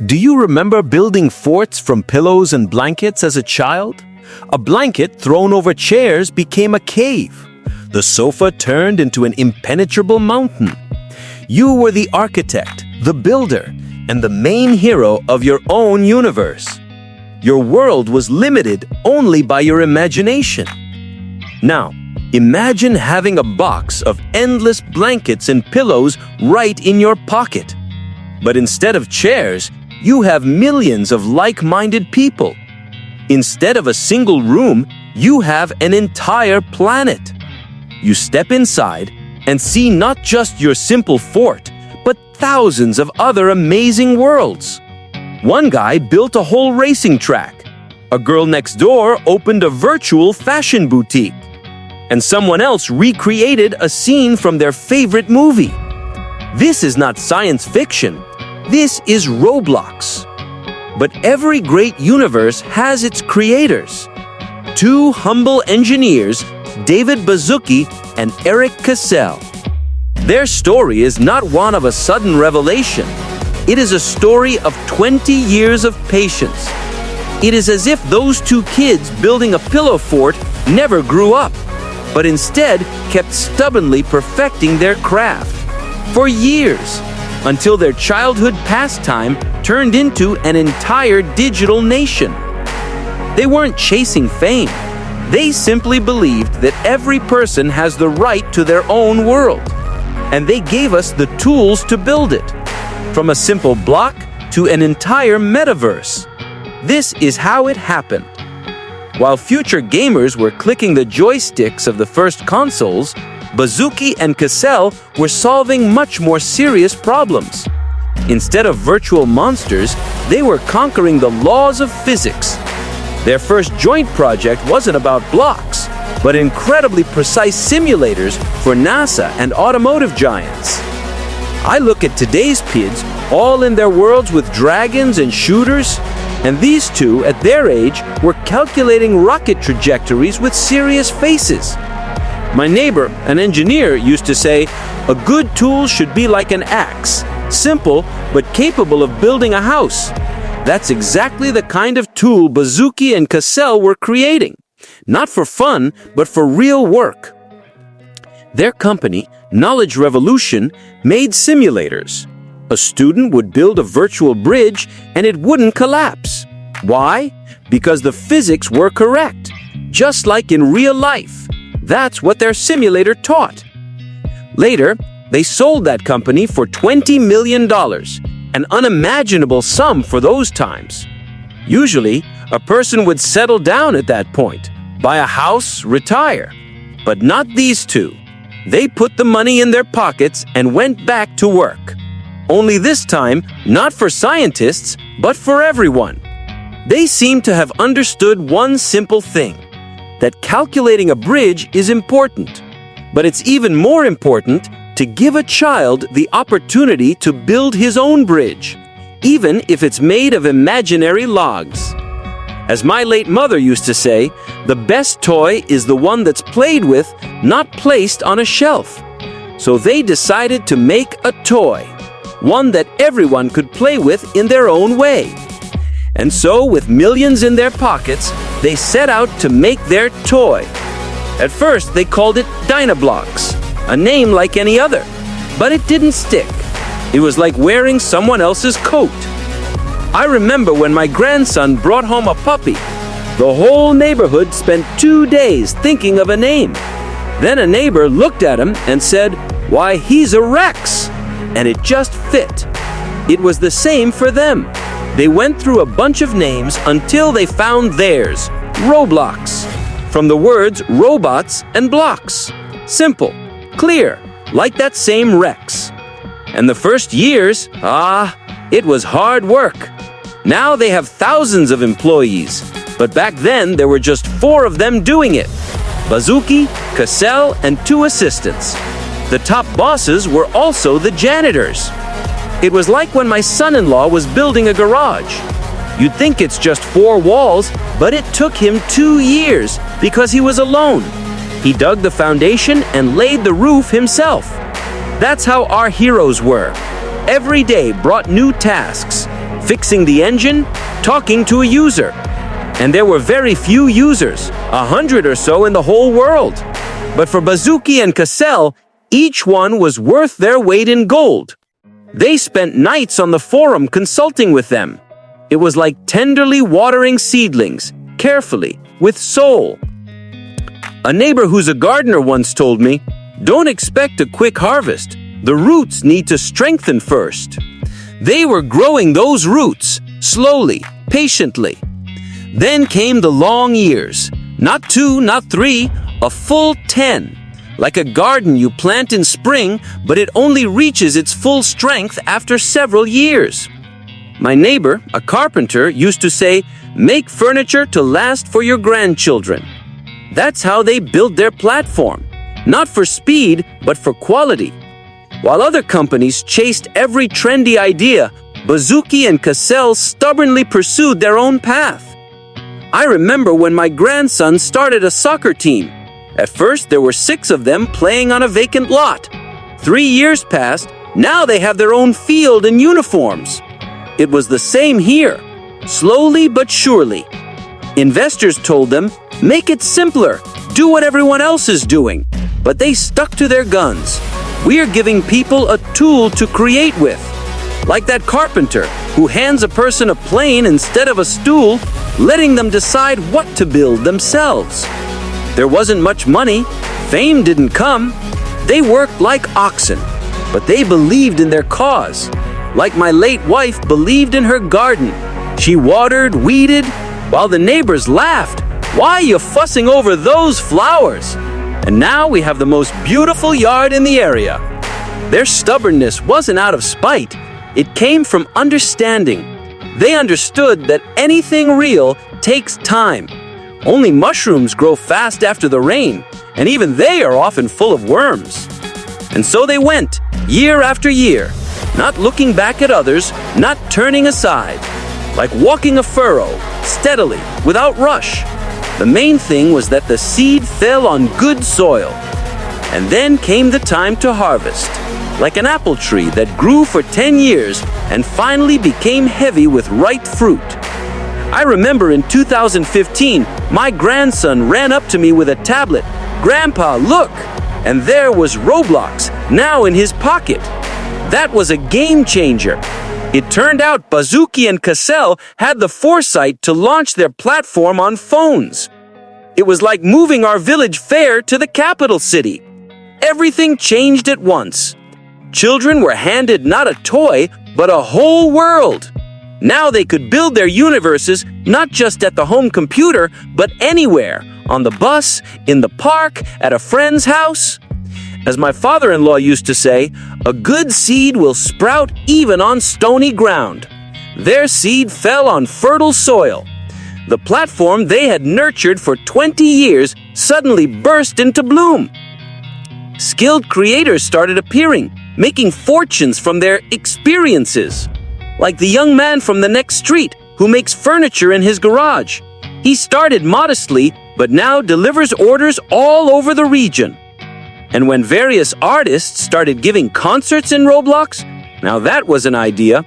Do you remember building forts from pillows and blankets as a child? A blanket thrown over chairs became a cave. The sofa turned into an impenetrable mountain. You were the architect, the builder, and the main hero of your own universe. Your world was limited only by your imagination. Now, imagine having a box of endless blankets and pillows right in your pocket. But instead of chairs, you have millions of like-minded people. Instead of a single room, you have an entire planet. You step inside and see not just your simple fort, but thousands of other amazing worlds. One guy built a whole racing track. A girl next door opened a virtual fashion boutique. And someone else recreated a scene from their favorite movie. This is not science fiction. This is Roblox. But every great universe has its creators. Two humble engineers, David Baszucki and Erik Cassel. Their story is not one of a sudden revelation. It is a story of 20 years of patience. It is as if those two kids building a pillow fort never grew up, but instead kept stubbornly perfecting their craft for years, until their childhood pastime turned into an entire digital nation. They weren't chasing fame. They simply believed that every person has the right to their own world, and they gave us the tools to build it, from a simple block to an entire metaverse. This is how it happened. While future gamers were clicking the joysticks of the first consoles, Baszucki and Cassel were solving much more serious problems. Instead of virtual monsters, they were conquering the laws of physics. Their first joint project wasn't about blocks, but incredibly precise simulators for NASA and automotive giants. I look at today's kids, all in their worlds with dragons and shooters, and these two, at their age, were calculating rocket trajectories with serious faces. My neighbor, an engineer, used to say, "A good tool should be like an axe, simple but capable of building a house." That's exactly the kind of tool Baszucki and Cassel were creating, not for fun, but for real work. Their company, Knowledge Revolution, made simulators. A student would build a virtual bridge and it wouldn't collapse. Why? Because the physics were correct, just like in real life. That's what their simulator taught. Later, they sold that company for $20 million, an unimaginable sum for those times. Usually, a person would settle down at that point, buy a house, retire. But not these two. They put the money in their pockets and went back to work. Only this time, not for scientists, but for everyone. They seem to have understood one simple thing, that calculating a bridge is important. But it's even more important to give a child the opportunity to build his own bridge, even if it's made of imaginary logs. As my late mother used to say, the best toy is the one that's played with, not placed on a shelf. So they decided to make a toy, one that everyone could play with in their own way. And so, with millions in their pockets, they set out to make their toy. At first, they called it Dynablocks, a name like any other. But it didn't stick. It was like wearing someone else's coat. I remember when my grandson brought home a puppy. The whole neighborhood spent 2 days thinking of a name. Then a neighbor looked at him and said, "Why, he's a Rex!" And it just fit. It was the same for them. They went through a bunch of names until they found theirs, Roblox, from the words robots and blocks. Simple, clear, like that same Rex. And the first years, it was hard work. Now they have thousands of employees, but back then there were just 4 of them doing it. Baszucki, Cassel, and 2 assistants. The top bosses were also the janitors. It was like when my son-in-law was building a garage. You'd think it's just 4 walls, but it took him 2 years because he was alone. He dug the foundation and laid the roof himself. That's how our heroes were. Every day brought new tasks, fixing the engine, talking to a user. And there were very few users, 100 or so in the whole world. But for Baszucki and Cassel, each one was worth their weight in gold. They spent nights on the forum consulting with them. It was like tenderly watering seedlings, carefully, with soul. A neighbor who's a gardener once told me, "Don't expect a quick harvest. The roots need to strengthen first." They were growing those roots, slowly, patiently. Then came the long years. Not 2, not 3, a full 10. Like a garden you plant in spring, but it only reaches its full strength after several years. My neighbor, a carpenter, used to say, "Make furniture to last for your grandchildren." That's how they built their platform. Not for speed, but for quality. While other companies chased every trendy idea, Baszucki and Cassel stubbornly pursued their own path. I remember when my grandson started a soccer team. At first, there were 6 of them playing on a vacant lot. 3 years passed, now they have their own field and uniforms. It was the same here, slowly but surely. Investors told them, "Make it simpler, do what everyone else is doing." But they stuck to their guns. We are giving people a tool to create with. Like that carpenter who hands a person a plane instead of a stool, letting them decide what to build themselves. There wasn't much money, fame didn't come. They worked like oxen, but they believed in their cause. Like my late wife believed in her garden. She watered, weeded, while the neighbors laughed. "Why are you fussing over those flowers?" And now we have the most beautiful yard in the area. Their stubbornness wasn't out of spite. It came from understanding. They understood that anything real takes time. Only mushrooms grow fast after the rain, and even they are often full of worms. And so they went, year after year, not looking back at others, not turning aside, like walking a furrow, steadily, without rush. The main thing was that the seed fell on good soil. And then came the time to harvest, like an apple tree that grew for 10 years and finally became heavy with ripe fruit. I remember in 2015, my grandson ran up to me with a tablet. "Grandpa, look!" And there was Roblox, now in his pocket. That was a game changer. It turned out Baszucki and Cassel had the foresight to launch their platform on phones. It was like moving our village fair to the capital city. Everything changed at once. Children were handed not a toy, but a whole world. Now they could build their universes not just at the home computer, but anywhere, on the bus, in the park, at a friend's house. As my father-in-law used to say, a good seed will sprout even on stony ground. Their seed fell on fertile soil. The platform they had nurtured for 20 years suddenly burst into bloom. Skilled creators started appearing, making fortunes from their experiences. Like the young man from the next street who makes furniture in his garage. He started modestly, but now delivers orders all over the region. And when various artists started giving concerts in Roblox, now that was an idea.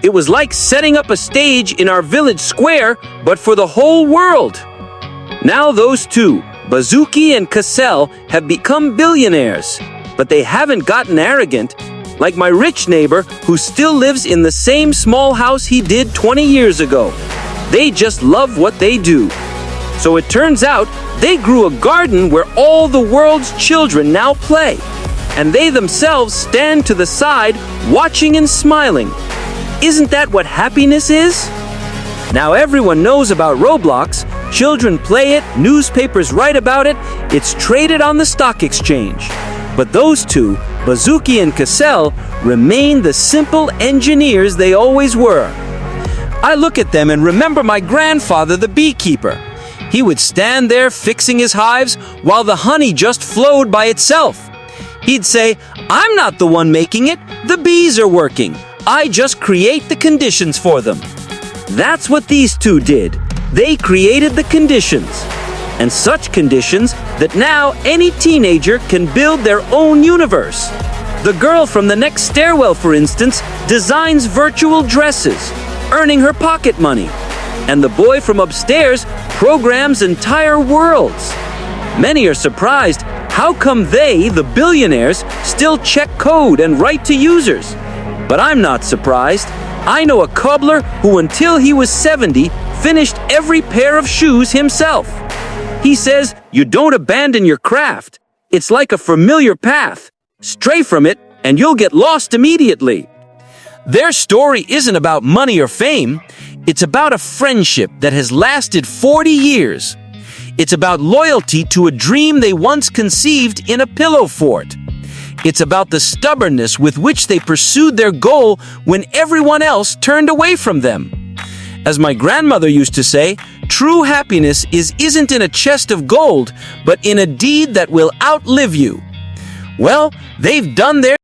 It was like setting up a stage in our village square, but for the whole world. Now those two, Baszucki and Cassel, have become billionaires, but they haven't gotten arrogant. Like my rich neighbor who still lives in the same small house he did 20 years ago. They just love what they do. So it turns out they grew a garden where all the world's children now play. And they themselves stand to the side, watching and smiling. Isn't that what happiness is? Now everyone knows about Roblox. Children play it, newspapers write about it, it's traded on the stock exchange. But those two, Baszucki and Cassel, remain the simple engineers they always were. I look at them and remember my grandfather, the beekeeper. He would stand there fixing his hives while the honey just flowed by itself. He'd say, "I'm not the one making it, the bees are working. I just create the conditions for them." That's what these two did. They created the conditions. And such conditions that now any teenager can build their own universe. The girl from the next stairwell, for instance, designs virtual dresses. earning her pocket money. And the boy from upstairs programs entire worlds. Many are surprised, how come they, the billionaires, still check code and write to users? But I'm not surprised. I know a cobbler who until he was 70 finished every pair of shoes himself. He says you don't abandon your craft. It's like a familiar path. Stray from it and you'll get lost immediately. Their story isn't about money or fame. It's about a friendship that has lasted 40 years. It's about loyalty to a dream they once conceived in a pillow fort. It's about the stubbornness with which they pursued their goal when everyone else turned away from them. As my grandmother used to say, true happiness isn't in a chest of gold, but in a deed that will outlive you. Well, they've done their